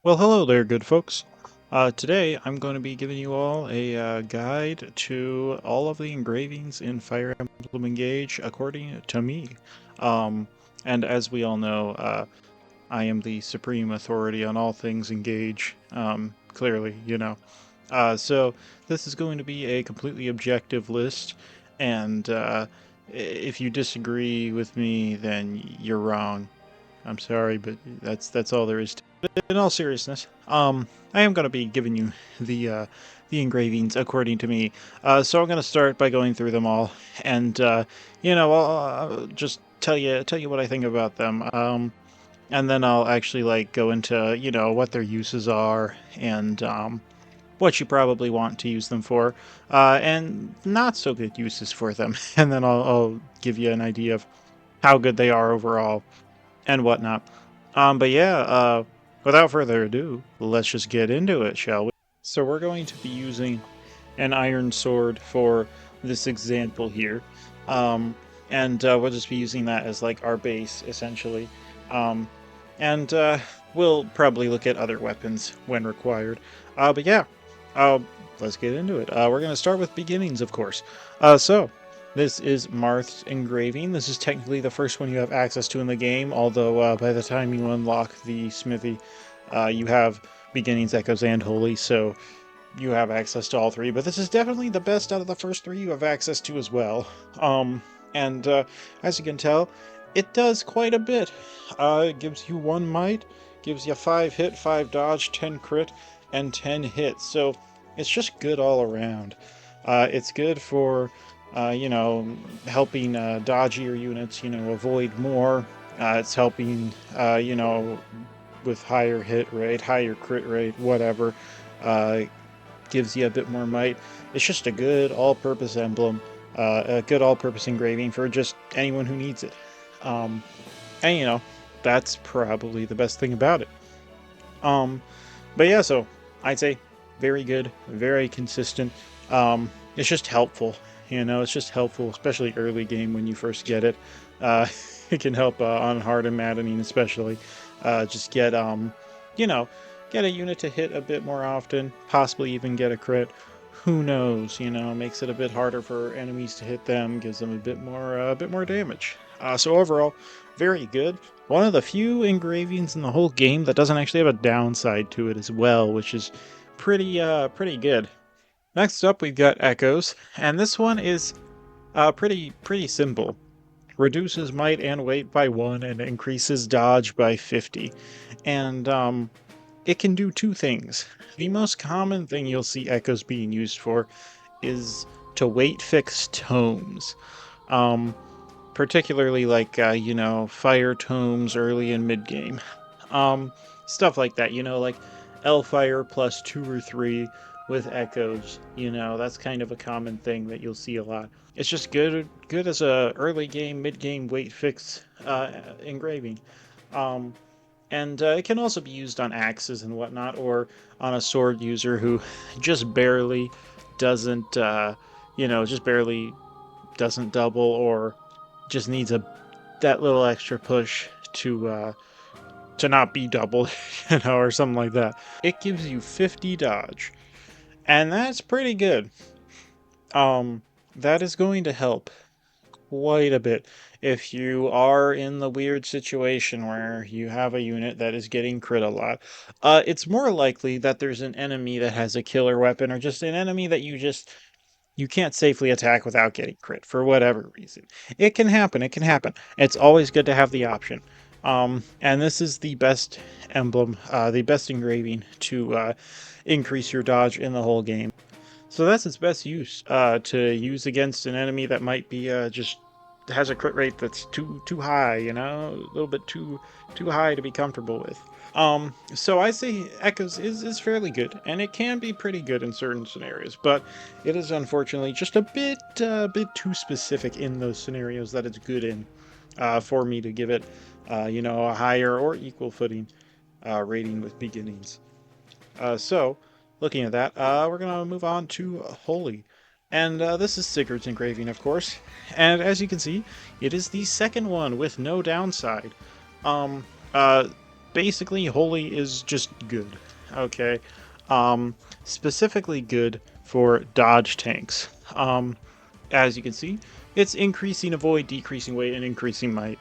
Well, hello there, good folks. Today I'm going to be giving you all a guide to all of the engravings in Fire Emblem Engage according to me. Um, and as we all know, I am the supreme authority on all things Engage, clearly, you know. So this is going to be a completely objective list, and if you disagree with me, then you're wrong. I'm sorry, but that's all there is to it. In all seriousness, I am going to be giving you the engravings according to me. So I'm going to start by going through them all, and I'll just tell you what I think about them. And then I'll actually like go into what their uses are and what you probably want to use them for, and not so good uses for them. And then I'll give you an idea of how good they are overall and whatnot. But yeah, without further ado, let's just get into it, shall we? So we're going to be using an iron sword for this example here. Um, and we'll just be using that as like our base, essentially. Um, and we'll probably look at other weapons when required. But yeah, uh, let's get into it. We're going to start with beginnings, of course. So this is Marth's engraving. This is technically the first one you have access to in the game, although by the time you unlock the smithy, you have beginnings, echoes, and holy, so you have access to all three. But this is definitely the best out of the first three you have access to as well. And as you can tell, it does quite a bit. It gives you 1 might, gives you 5 hit, 5 dodge, 10 crit, and 10 hits. So it's just good all around. It's good for helping dodgier units, avoid more. It's helping, with higher hit rate, higher crit rate, whatever. Uh, Gives you a bit more might. It's just a good all-purpose emblem, a good all-purpose engraving for just anyone who needs it. Um, and that's probably the best thing about it. Um, but yeah, so I'd say very good, very consistent. It's just helpful. It's just helpful, especially early game when you first get it. Uh, it can help on hard and maddening, especially. Just get you know, get a unit to hit a bit more often, possibly even get a crit. Who knows? Makes it a bit harder for enemies to hit them, gives them a bit more damage. So overall, very good. One of the few engravings in the whole game that doesn't actually have a downside to it as well, which is pretty good. Next up, we've got Echoes, and this one is pretty simple. Reduces might and weight by 1 and increases dodge by 50. And it can do two things. The most common thing you'll see Echoes being used for is to weight fix tomes. Um, Particularly like fire tomes early and mid game, um stuff like that, like L-fire plus 2 or 3 with echoes. That's kind of a common thing that you'll see a lot. It's just good as a early game, mid game weight fix engraving. Um and it can also be used on axes and whatnot, or on a sword user who just barely doesn't just barely doesn't double, or just needs a that little extra push to not be doubled, or something like that. It gives you 50 dodge, and that's pretty good. Um, that is going to help quite a bit if you are in the weird situation where you have a unit that is getting crit a lot. It's more likely that there's an enemy that has a killer weapon, or just an enemy that you can't safely attack without getting crit for whatever reason. It can happen. It can happen. It's always good to have the option. And this is the best emblem, the best engraving to increase your dodge in the whole game. So that's its best use, to use against an enemy that might be just has a crit rate that's too high, a little bit too high to be comfortable with. So I say Echoes is fairly good, and it can be pretty good in certain scenarios, but it is unfortunately just a bit too specific in those scenarios that it's good in, for me to give it, a higher or equal footing rating with beginnings. So, looking at that, we're gonna move on to Holy. And this is Sigurd's engraving, of course. And as you can see, it is the second one with no downside. Um, uh, basically, Holy is just good. Okay, specifically good for dodge tanks. As you can see, it's increasing avoid, decreasing weight, and increasing might.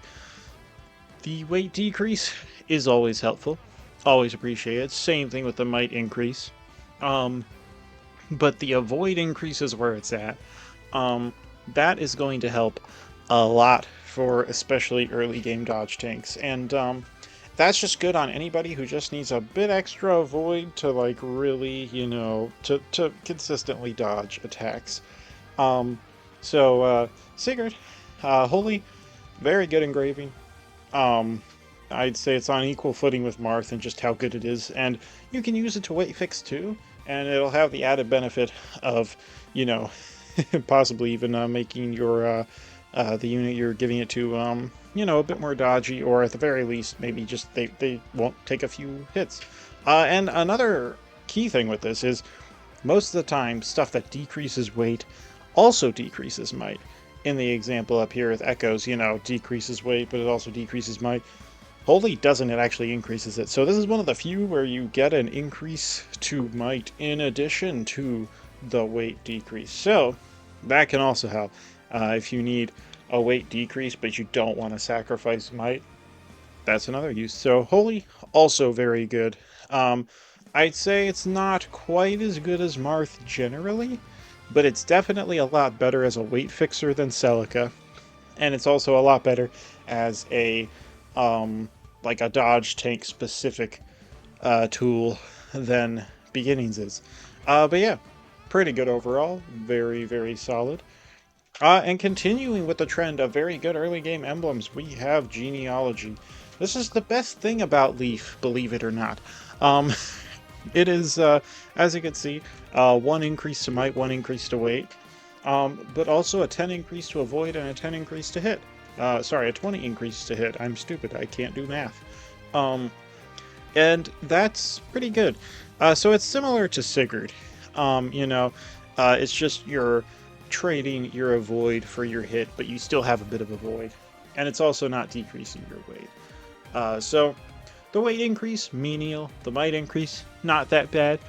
The weight decrease is always helpful, always appreciated. Same thing with the might increase. Um, but the avoid increase is where it's at. Um, that is going to help a lot for especially early game dodge tanks, and that's just good on anybody who just needs a bit extra avoid to like really, to consistently dodge attacks. Um, Sigurd, Holy, very good engraving. Um, I'd say it's on equal footing with Marth and just how good it is, and you can use it to weight fix too, and it'll have the added benefit of, you know, possibly even making your the unit you're giving it to, a bit more dodgy, or at the very least, maybe just they won't take a few hits. And another key thing with this is most of the time, stuff that decreases weight also decreases might. In the example up here with Echoes, decreases weight, but it also decreases might. Holy doesn't, it actually increases it. So this is one of the few where you get an increase to might in addition to the weight decrease. So that can also help. If you need a weight decrease, but you don't want to sacrifice might, that's another use. So Holy, also very good. I'd say it's not quite as good as Marth generally, but it's definitely a lot better as a weight fixer than Celica, and it's also a lot better as a like a dodge tank specific tool than Beginnings is. But yeah, pretty good overall. Very, very solid. And continuing with the trend of very good early game emblems, we have Genealogy. This is the best thing about Leaf, believe it or not. Um, it is, as you can see, 1 increase to might, 1 increase to weight, but also a 10 increase to avoid and a 10 increase to hit. Sorry, a 20 increase to hit. I'm stupid, I can't do math. And that's pretty good. So it's similar to Sigurd. It's just you're trading your avoid for your hit, but you still have a bit of avoid. And it's also not decreasing your weight. So the weight increase, menial. The might increase, not that bad.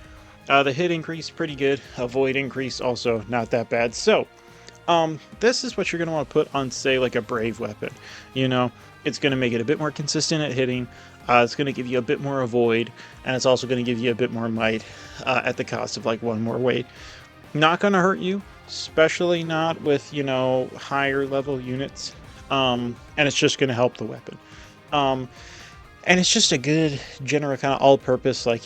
The hit increase, pretty good. Avoid increase, also not that bad. So, this is what you're going to want to put on, say, like a brave weapon. It's going to make it a bit more consistent at hitting. It's going to give you a bit more avoid, and it's also going to give you a bit more might at the cost of like 1 more weight. Not going to hurt you, especially not with, higher level units. And it's just going to help the weapon. And it's just a good general kind of all-purpose, like,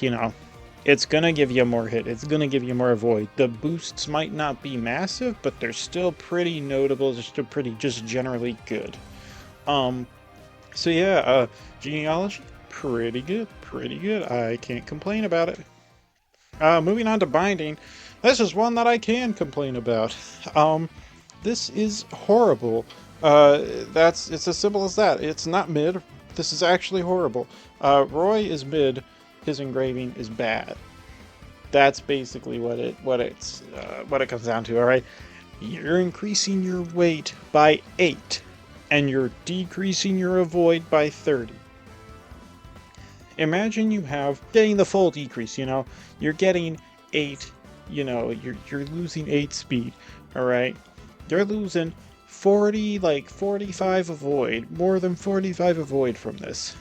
it's going to give you more hit. It's going to give you more avoid. The boosts might not be massive, but they're still pretty notable. They're still pretty just generally good. So yeah, Genealogy, pretty good. Pretty good. I can't complain about it. Moving on to Binding. This is one that I can complain about. This is horrible. It's as simple as that. It's not mid. This is actually horrible. Roy is mid. His engraving is bad. That's basically what it comes down to. All right, you're increasing your weight by 8, and you're decreasing your avoid by 30. Imagine you have getting the full decrease. You're getting 8. You're losing 8 speed. All right, you're losing 45 avoid, more than 45 avoid from this.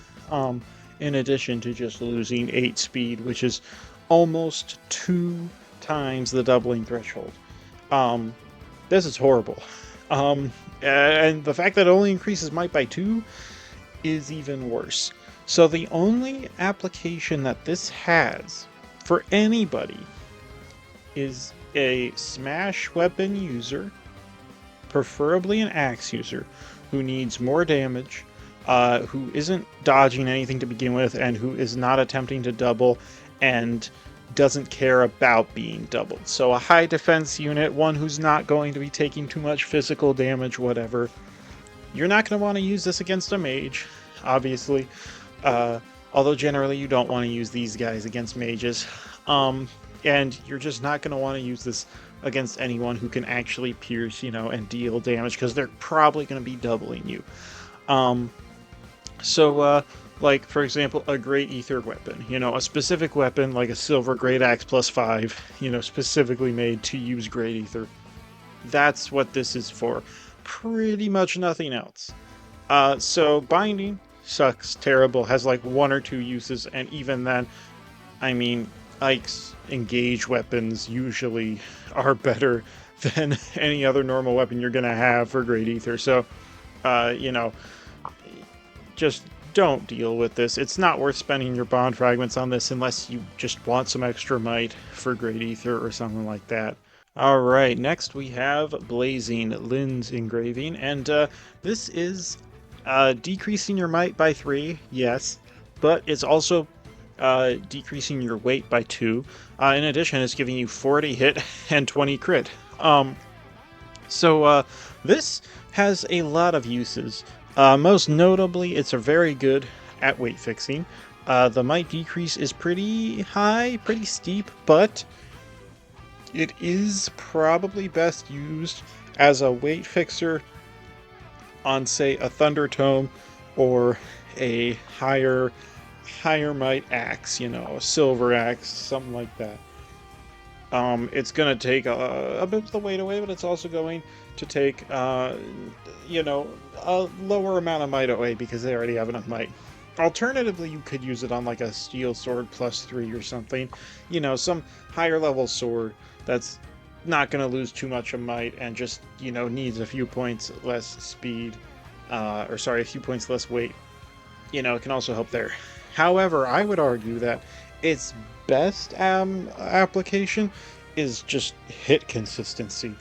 In addition to just losing 8 speed, which is almost 2 times the doubling threshold. This is horrible. And the fact that it only increases might by 2 is even worse. So the only application that this has for anybody is a smash weapon user, preferably an axe user, who needs more damage, who isn't dodging anything to begin with, and who is not attempting to double, and doesn't care about being doubled. So a high defense unit, one who's not going to be taking too much physical damage, whatever. You're not going to want to use this against a mage, obviously. Although generally you don't want to use these guys against mages. And you're just not going to want to use this against anyone who can actually pierce, and deal damage, because they're probably going to be doubling you. So Like, for example, a Great Ether weapon. You know, a specific weapon like a Silver Great Axe +5, you know, specifically made to use Great Ether. That's what this is for. Pretty much nothing else. So binding sucks terrible, has like one or two uses, and even then, I mean, Ike's engage weapons usually are better than any other normal weapon you're gonna have for Great Ether. So, you know, just don't deal with this. It's not worth spending your bond fragments on this unless you just want some extra might for Great Ether or something like that. All right, next we have Blazing, Lynn's engraving, and this is decreasing your might by 3, yes, but it's also decreasing your weight by 2. In addition, it's giving you 40 hit and 20 crit. So this has a lot of uses. Most notably, it's a very good at weight fixing. The might decrease is pretty high, pretty steep, but it is probably best used as a weight fixer on, say, a Thunder Tome or a higher might axe, you know, a silver axe, something like that. It's going to take a bit of the weight away, but it's also going to take, you know, a lower amount of might away because they already have enough might. Alternatively, you could use it on like a steel sword +3 or something, you know, some higher level sword that's not going to lose too much of might and just, you know, needs a few points less speed, or sorry, a few points less weight. You know, it can also help there. However, I would argue that its best application is just hit consistency.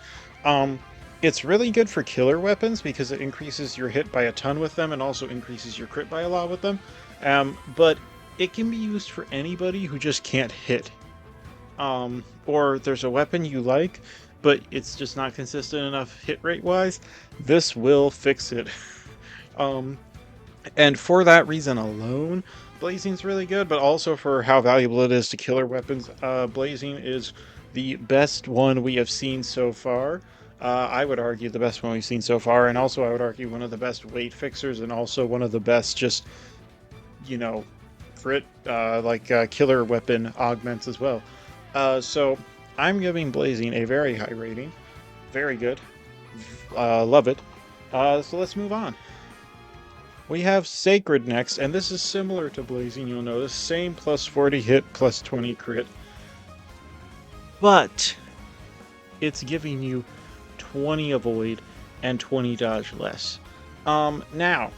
Um, it's really good for killer weapons because it increases your hit by a ton with them and also increases your crit by a lot with them. But it can be used for anybody who just can't hit. Or there's a weapon you like, but it's just not consistent enough hit rate wise. This will fix it. um, and for that reason alone, Blazing's really good, but also for how valuable it is to killer weapons. Blazing is the best one we have seen so far. I would argue the best one we've seen so far, and also I would argue one of the best weight fixers, and also one of the best just, you know, crit, killer weapon augments as well. So I'm giving Blazing a very high rating. Very good. Love it. So let's move on. We have Sacred next, and this is similar to Blazing, you'll notice. Same +40 hit, +20 crit. But it's giving you 20 avoid and 20 dodge less. Now,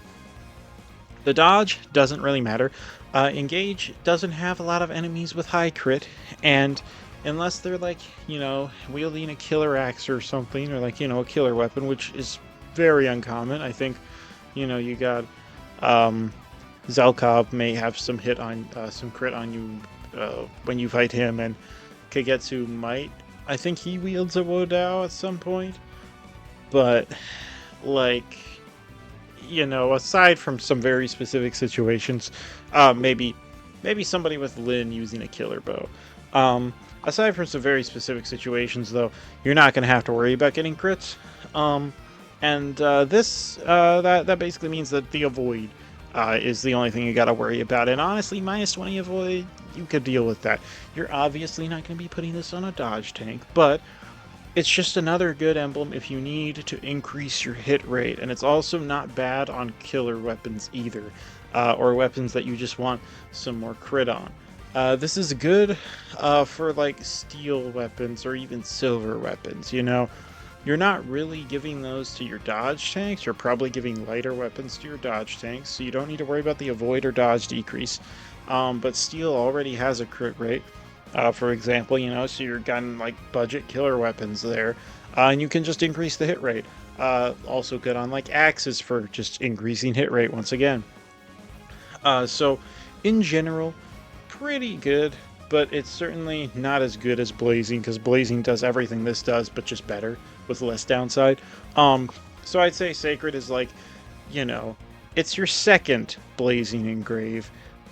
the dodge doesn't really matter. Engage doesn't have a lot of enemies with high crit, and unless they're like, you know, wielding a killer axe or something, or like, you know, a killer weapon, which is very uncommon. I think, you know, you got Zelkov may have some hit on some crit on you when you fight him, and Kagetsu might. I think he wields a Wodao at some point, but like, you know, aside from some very specific situations, maybe somebody with Lin using a killer bow. Aside from some very specific situations, though, you're not going to have to worry about getting crits. That basically means that the avoid is the only thing you got to worry about. And honestly, -20 avoid, you could deal with that. You're obviously not going to be putting this on a dodge tank, but it's just another good emblem if you need to increase your hit rate, and it's also not bad on killer weapons either, or weapons that you just want some more crit on. This is good for like steel weapons or even silver weapons, you know. You're not really giving those to your dodge tanks, you're probably giving lighter weapons to your dodge tanks, so you don't need to worry about the avoid or dodge decrease. But steel already has a crit rate. For example, you know, so you're getting like budget killer weapons there, and you can just increase the hit rate. Also good on like axes for just increasing hit rate once again. So in general, pretty good, but it's certainly not as good as Blazing, because Blazing does everything this does, but just better with less downside. So I'd say Sacred is like, you know, it's your second Blazing engrave,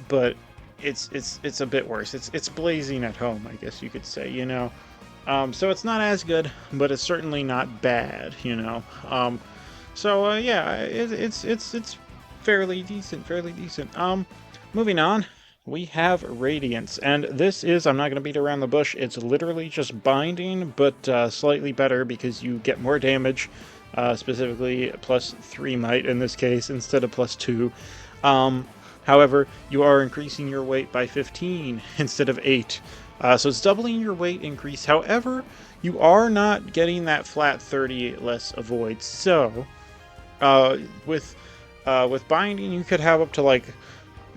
but it's a bit worse. It's Blazing at home, I guess you could say, you know. So it's not as good, but it's certainly not bad, you know. Yeah, it's fairly decent, fairly decent. Moving on, we have Radiance, and this is, I'm not going to beat around the bush, it's literally just binding, but slightly better because you get more damage, specifically +3 might in this case, instead of +2. However, you are increasing your weight by 15 instead of 8. So it's doubling your weight increase. However, you are not getting that flat 30 less avoid. So, uh, with with binding, you could have up to like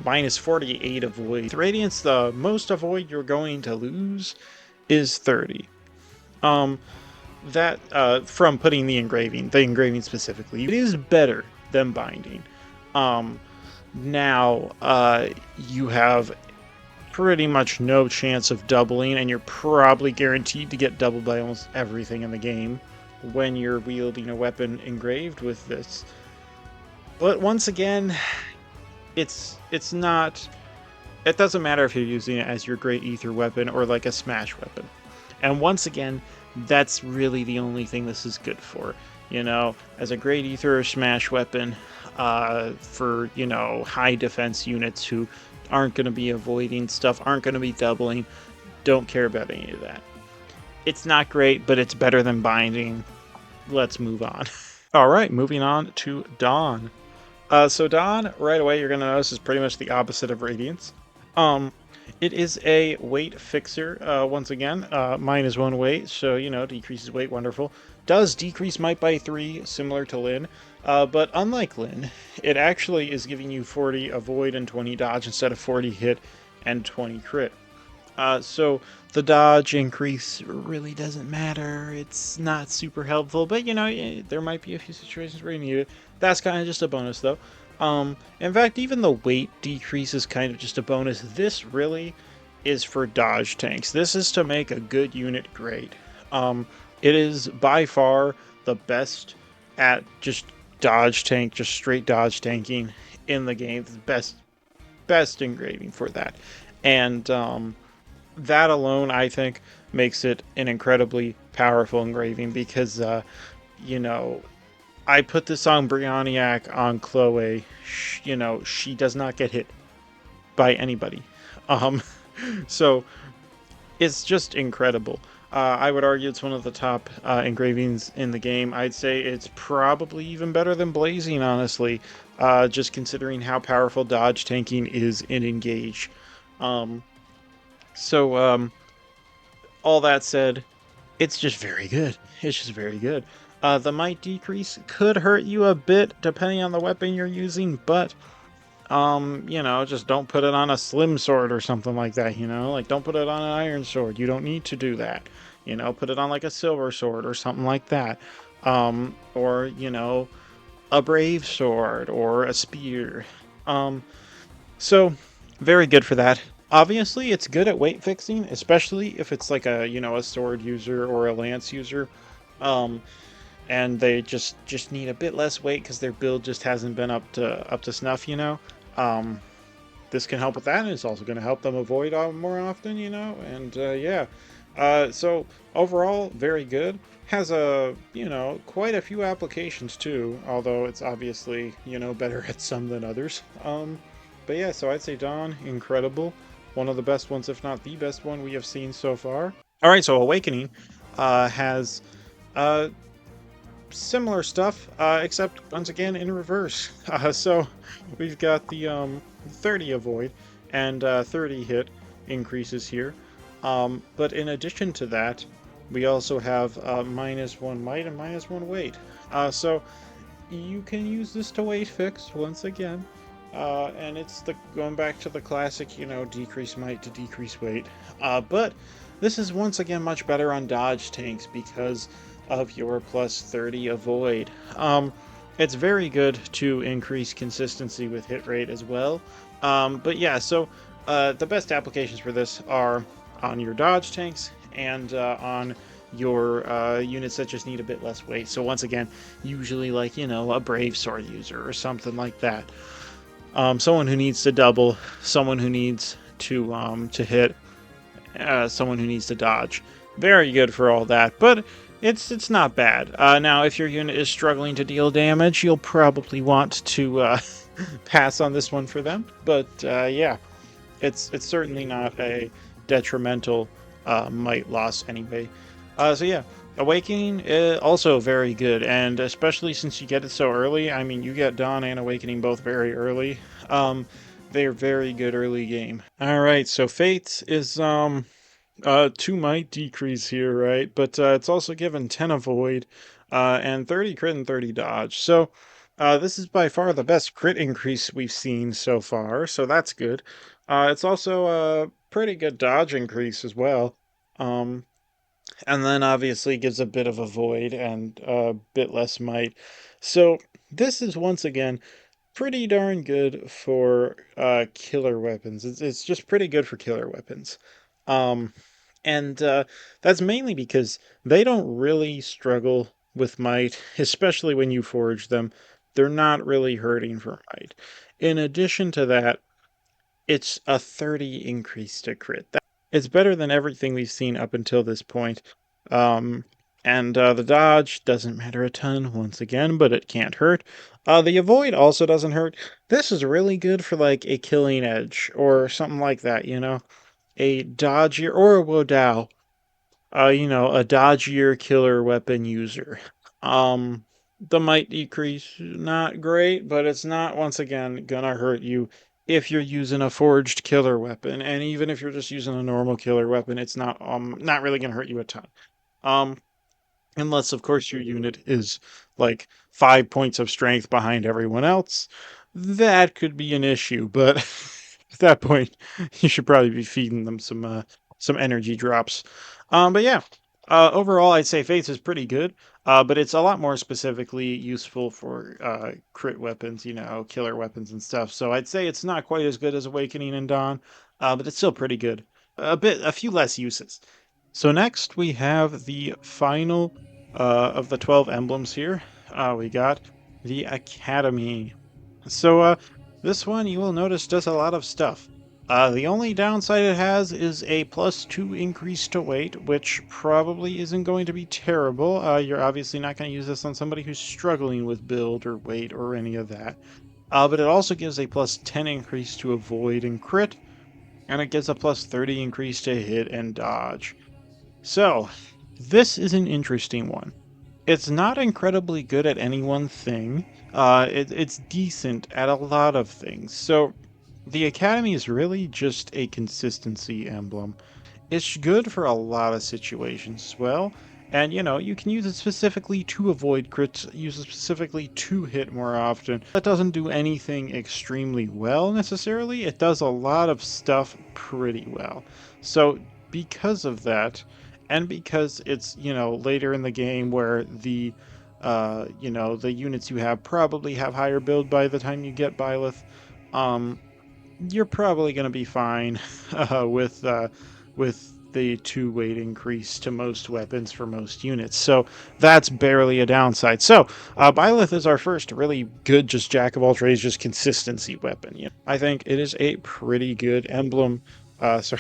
-48 avoid. With Radiance, the most avoid you're going to lose is 30. Um, that from putting the engraving specifically, it is better than binding. Now, you have pretty much no chance of doubling, and you're probably guaranteed to get doubled by almost everything in the game when you're wielding a weapon engraved with this. But once again, it's not. It doesn't matter if you're using it as your great ether weapon or like a smash weapon. And once again, that's really the only thing this is good for. You know, as a great ether or smash weapon, for, you know, high defense units who aren't going to be avoiding stuff, aren't going to be doubling, don't care about any of that. It's not great, but it's better than binding. Let's move on. All right, moving on to Dawn. So Dawn, right away, you're going to notice is pretty much the opposite of Radiance. It is a weight fixer, once again, -1 weight, so, you know, decreases weight, wonderful. Does decrease might by 3, similar to Lyn, but unlike Lyn, it actually is giving you 40 avoid and 20 dodge instead of 40 hit and 20 crit. So the dodge increase really doesn't matter. It's not super helpful, but, you know, there might be a few situations where you need it. That's kind of just a bonus, though. In fact, even the weight decrease is kind of just a bonus. This really is for dodge tanks. This is to make a good unit great. It is by far the best at just dodge tank, just straight dodge tanking in the game. The best engraving for that. And that alone, I think, makes it an incredibly powerful engraving because, you know, I put this on Brioniac, on Chloe. You know, she does not get hit by anybody. So it's just incredible. I would argue it's one of the top engravings in the game. I'd say it's probably even better than Blazing, honestly, just considering how powerful dodge tanking is in Engage. So, all that said, it's just very good. It's just very good. The might decrease could hurt you a bit depending on the weapon you're using, but you know, just don't put it on a slim sword or something like that, you know? Like, don't put it on an iron sword. You don't need to do that. You know, put it on like a silver sword or something like that. Or, you know, a brave sword or a spear. So very good for that. Obviously, it's good at weight fixing, especially if it's like a, you know, a sword user or a lance user. And they just need a bit less weight because their build just hasn't been up to snuff, you know. This can help with that, and it's also going to help them avoid more often, you know. And yeah, so overall, very good. Has you know, quite a few applications too, although it's obviously, you know, better at some than others. But yeah, so I'd say Dawn, incredible. One of the best ones, if not the best one we have seen so far. All right, so Awakening has similar stuff, except once again in reverse. So we've got the 30 avoid and 30 hit increases here. But in addition to that, we also have -1 might and -1 weight. So you can use this to weight fix once again. And it's going back to the classic, you know, decrease might to decrease weight. But this is once again much better on dodge tanks because of your +30 avoid. It's very good to increase consistency with hit rate as well. But yeah, so the best applications for this are on your dodge tanks and on your units that just need a bit less weight. So once again, usually like, you know, a brave sword user or something like that. Someone who needs to double, someone who needs to hit, someone who needs to dodge. Very good for all that, but it's not bad. Now, if your unit is struggling to deal damage, you'll probably want to pass on this one for them. But yeah, it's certainly not a detrimental might loss anyway. So yeah, Awakening is also very good, and especially since you get it so early. I mean, you get Dawn and Awakening both very early. Um, they're very good early game. All right, so Fate is 2 might decrease here, right? But it's also given 10 avoid, and 30 crit and 30 dodge. So this is by far the best crit increase we've seen so far, so that's good. It's also a pretty good dodge increase as well. Um, and then obviously gives a bit of a void and a bit less might. So this is once again pretty darn good for killer weapons. It's just pretty good for killer weapons. Um, and that's mainly because they don't really struggle with might, especially when you forge them. They're not really hurting for might. In addition to that, it's a 30 increase to crit. It's better than everything we've seen up until this point. Um, and the dodge doesn't matter a ton once again, but it can't hurt. The avoid also doesn't hurt. This is really good for like a killing edge or something like that, you know? A dodgier or a Wodao, a dodgier killer weapon user. Um, the might decrease, not great, but it's not once again gonna hurt you if you're using a forged killer weapon, and even if you're just using a normal killer weapon, it's not really gonna hurt you a ton. Um, unless of course your unit is like 5 points of strength behind everyone else, that could be an issue. But at that point, you should probably be feeding them some energy drops. But yeah, overall, I'd say Faith is pretty good. But it's a lot more specifically useful for crit weapons, killer weapons and stuff. So I'd say it's not quite as good as Awakening and Dawn, but it's still pretty good. A few less uses. So next we have the final of the 12 emblems here. We got the Academy. So this one you will notice does a lot of stuff. The only downside it has is a +2 increase to weight, which probably isn't going to be terrible. You're obviously not going to use this on somebody who's struggling with build or weight or any of that. But it also gives a +10 increase to avoid and crit, and it gives a +30 increase to hit and dodge. So, this is an interesting one. It's not incredibly good at any one thing. It's decent at a lot of things. So, the Academy is really just a consistency emblem. It's good for a lot of situations as well. And you can use it specifically to avoid crits, use it specifically to hit more often. That doesn't do anything extremely well necessarily. It does a lot of stuff pretty well. So because of that, and because it's, later in the game where the units you have probably have higher build by the time you get Byleth, um, you're probably going to be fine with the 2 weight increase to most weapons for most units. So that's barely a downside. So Byleth is our first really good, just jack of all trades, just consistency weapon. I think it is a pretty good emblem. So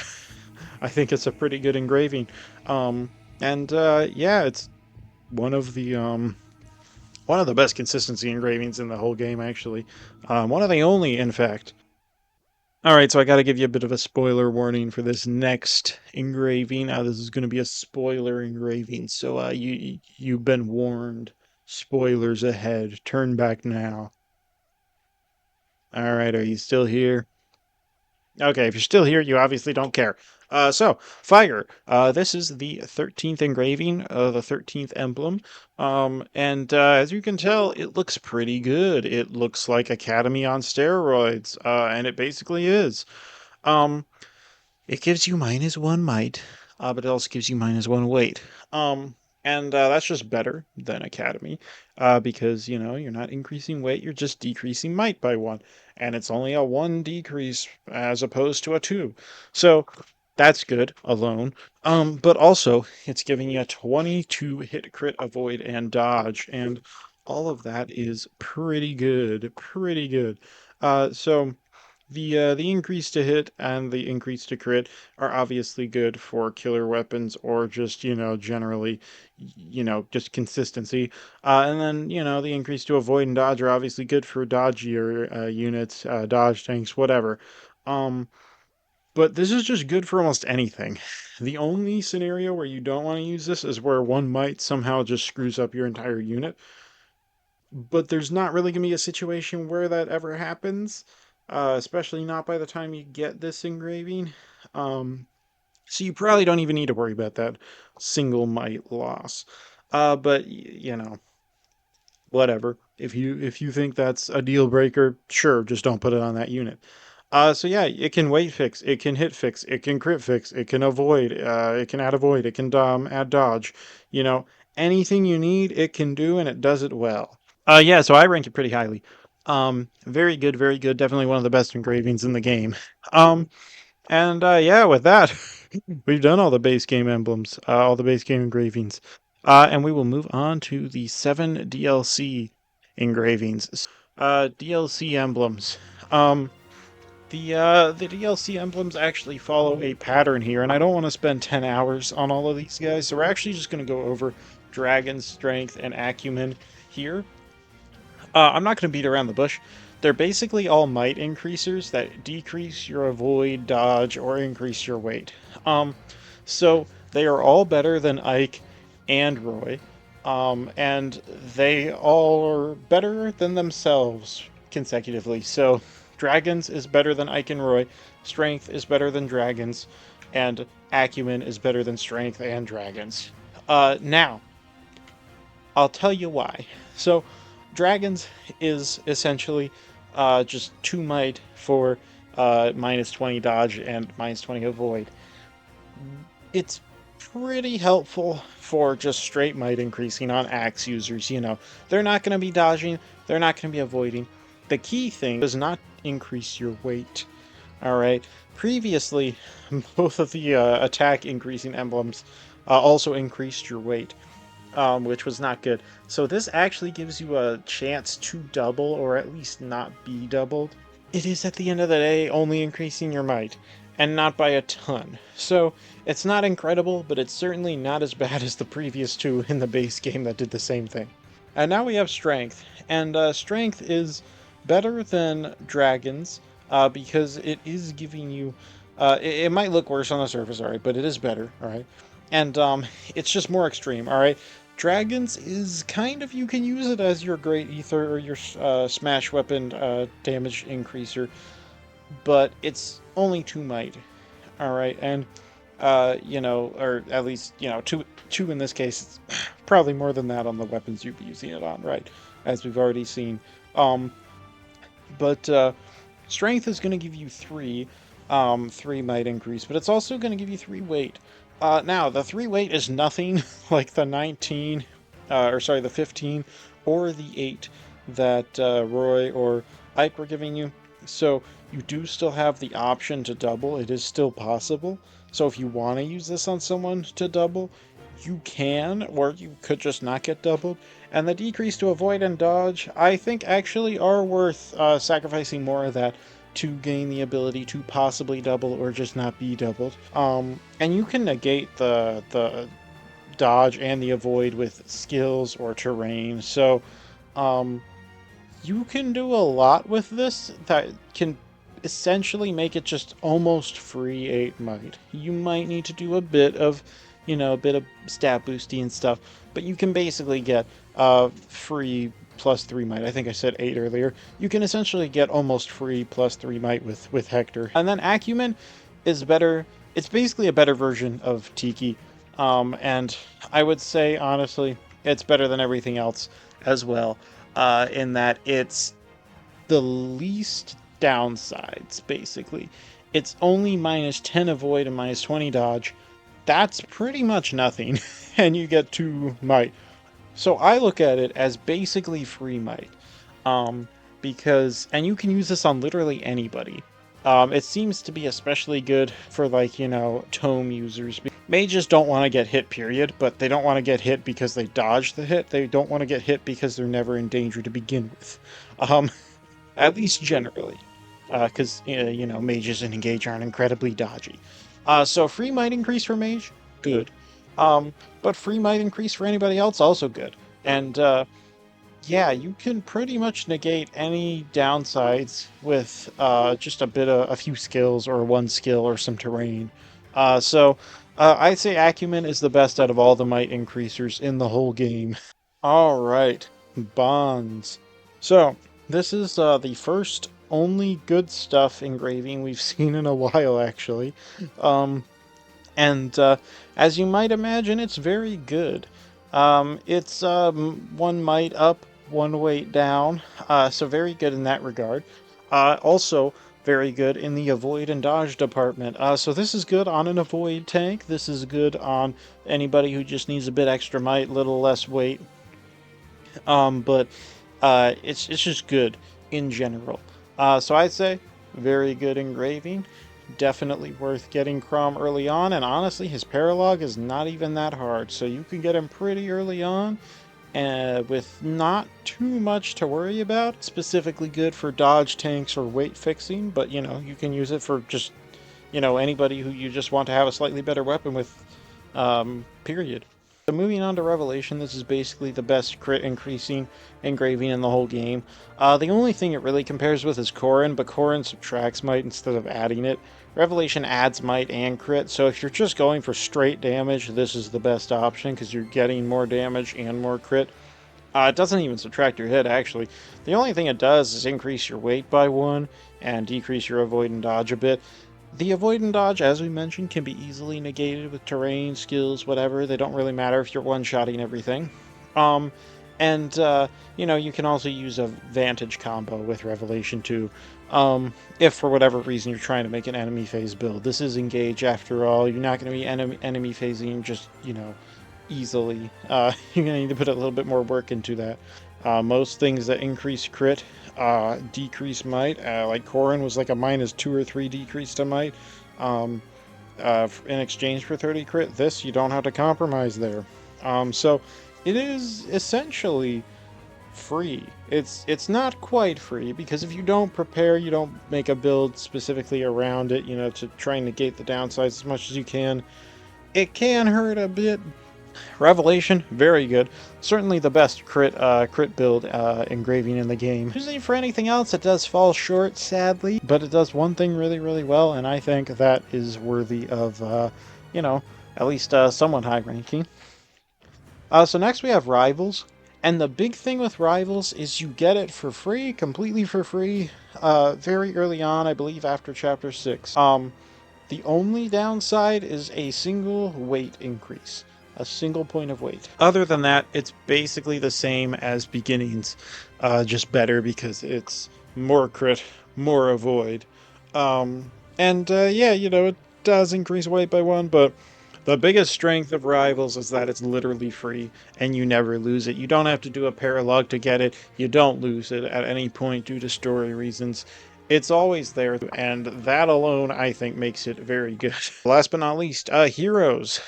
I think it's a pretty good engraving. And yeah, it's one of the one of the best consistency engravings in the whole game, actually. One of the only, in fact. All right, so I got to give you a bit of a spoiler warning for this next engraving. This is going to be a spoiler engraving, so you've been warned. Spoilers ahead. Turn back now. All right, are you still here? Okay, if you're still here, you obviously don't care. So, Fire. This is the 13th engraving, the 13th emblem. And as you can tell, it looks pretty good. It looks like Academy on steroids, and it basically is. Um, It gives you -1 might, but it also gives you -1 weight. And that's just better than Academy, because you're not increasing weight, you're just decreasing might by 1, and it's only a 1 decrease as opposed to a 2. So that's good alone. But also it's giving you a 22 hit crit avoid and dodge, and all of that is pretty good, pretty good. So The increase to hit and the increase to crit are obviously good for killer weapons or just, generally, just consistency. And then, the increase to avoid and dodge are obviously good for dodgier units, dodge tanks, whatever. Um, but this is just good for almost anything. The only scenario where you don't want to use this is where one might somehow just screws up your entire unit, but there's not really going to be a situation where that ever happens, especially not by the time you get this engraving. Um, so you probably don't even need to worry about that single might loss. But whatever. If you think that's a deal breaker, sure, just don't put it on that unit. So yeah, it can weight fix, it can hit fix, it can crit fix, it can avoid, it can add avoid, it can add dodge. You know, anything you need, it can do, and it does it well. Yeah, so I rank it pretty highly. Very good, very good. Definitely one of the best engravings in the game. Um, and yeah, with that, we've done all the base game emblems, all the base game engravings. And we will move on to the 7 DLC engravings. DLC emblems. Um, the DLC emblems actually follow a pattern here, and I don't want to spend 10 hours on all of these guys, so we're actually just going to go over Dragon Strength and Acumen here. I'm not going to beat around the bush. They're basically all might increasers that decrease your avoid, dodge, or increase your weight. Um, so they are all better than Ike and Roy, and they all are better than themselves consecutively. So Dragons is better than Ike and Roy, Strength is better than Dragons, and Acumen is better than Strength and Dragons. Now, I'll tell you why. So, Dragons is essentially just 2 might for minus 20 dodge and minus 20 avoid. It's pretty helpful for just straight might increasing on axe users. They're not going to be dodging, they're not going to be avoiding. The key thing does not increase your weight. All right. Previously, both of the attack increasing emblems also increased your weight, which was not good. So this actually gives you a chance to double, or at least not be doubled. It is at the end of the day only increasing your might, and not by a ton. So it's not incredible, but it's certainly not as bad as the previous two in the base game that did the same thing. And now we have strength, and strength is better than dragons because it is giving you. It might look worse on the surface, all right, but it is better, all right, and it's just more extreme, all right. Dragons is kind of, you can use it as your great ether or your smash weapon damage increaser, but it's only 2 might, all right, and or at least two in this case. It's probably more than that on the weapons you'd be using it on, right? As we've already seen. Um, but strength is going to give you 3 might increase, but it's also going to give you 3 weight. Now the 3 weight is nothing like the 19, or sorry, the 15 or the 8 that Roy or Ike were giving you. So you do still have the option to double. It is still possible. So if you want to use this on someone to double, you can, or you could just not get doubled. And the decrease to avoid and dodge, I think, actually are worth sacrificing more of that to gain the ability to possibly double or just not be doubled. And you can negate the dodge and the avoid with skills or terrain. So, um, you can do a lot with this that can essentially make it just almost free 8 might. You might need to do a bit of stat boosty and stuff, but you can basically get free plus 3 might. I think I said 8 earlier. You can essentially get almost free plus 3 might with Hector. And then Acumen is better. It's basically a better version of Tiki. And I would say, honestly, it's better than everything else as well, in that it's the least downsides, basically. It's only minus 10 avoid and minus 20 dodge. That's pretty much nothing, and you get 2 might. So I look at it as basically free might. Um, and you can use this on literally anybody. It seems to be especially good for, like, tome users. Mages don't want to get hit, period, but they don't want to get hit because they dodge the hit. They don't want to get hit because they're never in danger to begin with. Um, at least generally. because mages and engage aren't incredibly dodgy. So free might increase for mage, good. But free might increase for anybody else, also good. And yeah, you can pretty much negate any downsides with just a few skills or one skill or some terrain. I'd say Acumen is the best out of all the might increasers in the whole game. All right, bonds. So this is the first only good stuff engraving we've seen in a while, actually. Um, and as you might imagine, it's very good. It's one might up, one weight down, so very good in that regard. Also, very good in the avoid and dodge department. So this is good on an avoid tank. This is good on anybody who just needs a bit extra might, little less weight. But it's just good in general. So I'd say very good engraving. Definitely worth getting Crom early on, and honestly, his paralog is not even that hard, so you can get him pretty early on with not too much to worry about. Specifically good for dodge tanks or weight fixing, but you can use it for just anybody who you just want to have a slightly better weapon with, period. So moving on to Revelation, this is basically the best crit increasing engraving in the whole game. The only thing it really compares with is Corrin, but Corrin subtracts might instead of adding it. Revelation adds might and crit, so if you're just going for straight damage, this is the best option because you're getting more damage and more crit. It doesn't even subtract your hit, actually. The only thing it does is increase your weight by 1 and decrease your avoid and dodge a bit. The avoid and dodge, as we mentioned, can be easily negated with terrain, skills, whatever. They don't really matter if you're one-shotting everything. Um, and, you can also use a Vantage combo with Revelation too. If for whatever reason you're trying to make an enemy phase build. This is engage after all. You're not going to be enemy phasing just, easily. You're going to need to put a little bit more work into that. Most things that increase crit decrease might. Like Corrin was like a -2 or 3 decrease to might. Um, in exchange for 30 crit. This you don't have to compromise there. So it is essentially free. It's not quite free because if you don't prepare, you don't make a build specifically around it, to try and negate the downsides as much as you can. It can hurt a bit. Revelation, very good. Certainly the best crit build engraving in the game. Usually for anything else, it does fall short, sadly, but it does one thing really, really well, and I think that is worthy of, you know, at least somewhat high ranking. So next we have Rivals, and the big thing with Rivals is you get it for free, completely for free, very early on, I believe after Chapter 6. The only downside is a single weight increase, a single point of weight. Other than that, it's basically the same as Beginnings, just better because it's more crit, more avoid. Yeah, it does increase weight by 1, but the biggest strength of Rivals is that it's literally free and you never lose it. You don't have to do a paralog to get it. You don't lose it at any point due to story reasons. It's always there, and that alone, I think, makes it very good. Last but not least, Heroes.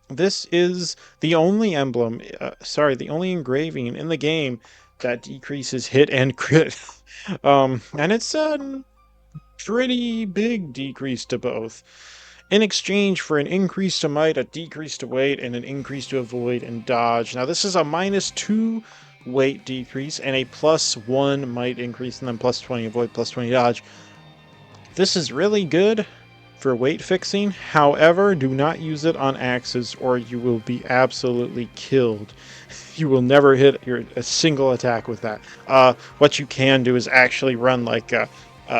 This is the only the only engraving in the game that decreases hit and crit. And it's a pretty big decrease to both. In exchange for an increase to might, a decrease to weight, and an increase to avoid and dodge. Now, this is a -2 weight decrease and a +1 might increase, and then +20 avoid, +20 dodge. This is really good for weight fixing. However, do not use it on axes or you will be absolutely killed. You will never hit a single attack with that. What you can do is actually run like a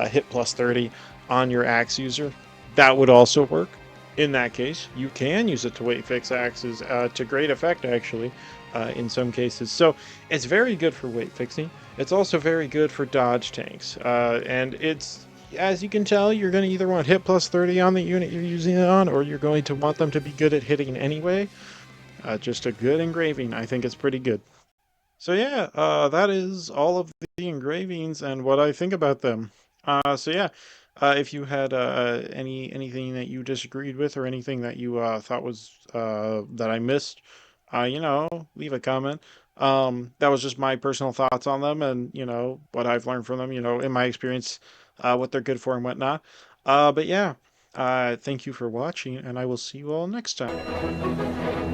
hit +30 on your axe user. That would also work. In that case, you can use it to weight fix axes to great effect, actually, in some cases. So it's very good for weight fixing. It's also very good for dodge tanks. And it's, as you can tell, you're going to either want hit +30 on the unit you're using it on, or you're going to want them to be good at hitting anyway. Just a good engraving. I think it's pretty good. So yeah, that is all of the engravings and what I think about them. If you had anything that you disagreed with or anything that you thought was that I missed, leave a comment. That was just my personal thoughts on them and what I've learned from them. In my experience, what they're good for and whatnot. But yeah, thank you for watching, and I will see you all next time.